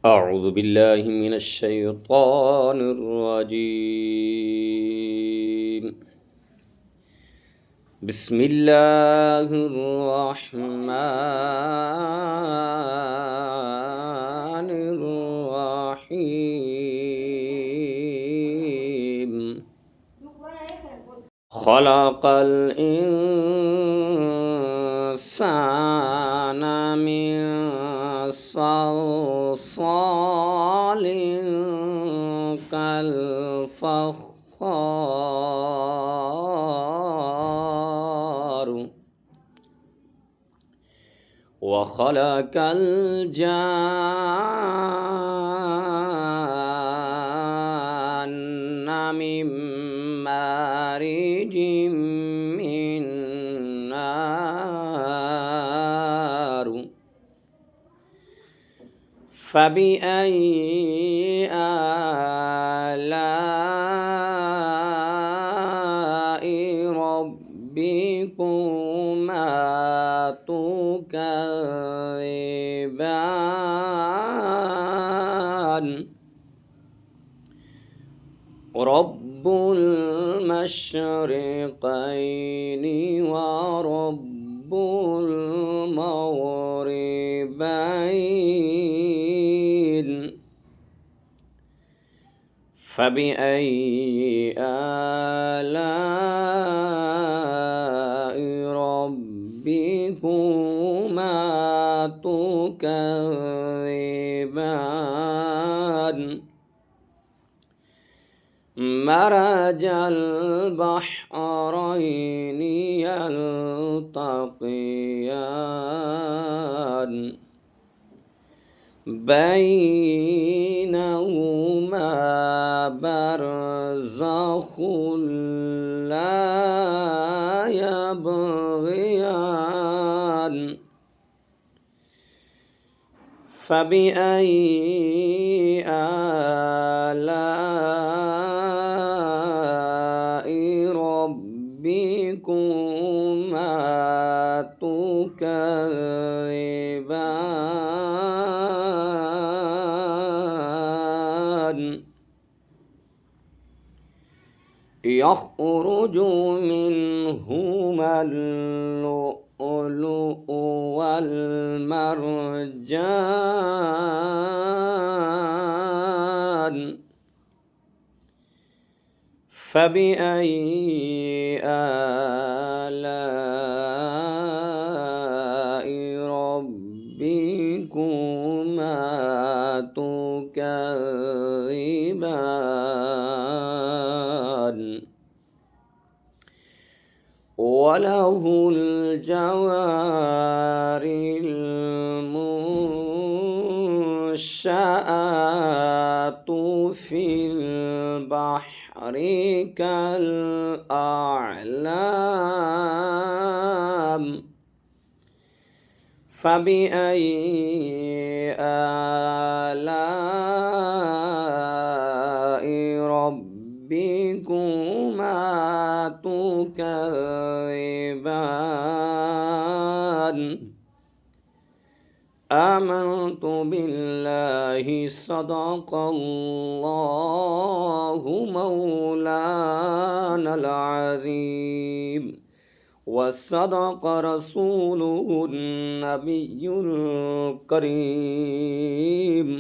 أعوذ بالله من الشيطان الرجيم. بسم الله الرحمن الرحيم. خلق الإنسان من صلصال كالفخار وخلق الجان من مارج من نار فبأي آلاء ربكما تكذبان رب المشرقين ورب المغربين فبأي آلاء ربكما تكذبان مرج البحرين يلتقيان بينهما برزخ لا يبغيان فبأي آلاء ربكما تكذبان يخرج منهما اللؤلؤ والمرجان فبأي آلاء ربكما تكذبان وله الجوار المنشآت في البحر كالأعلام فبأي آلاء ربكما تكذبان آمنت بالله صدق الله مولانا العظيم وصدق رسوله النبي الكريم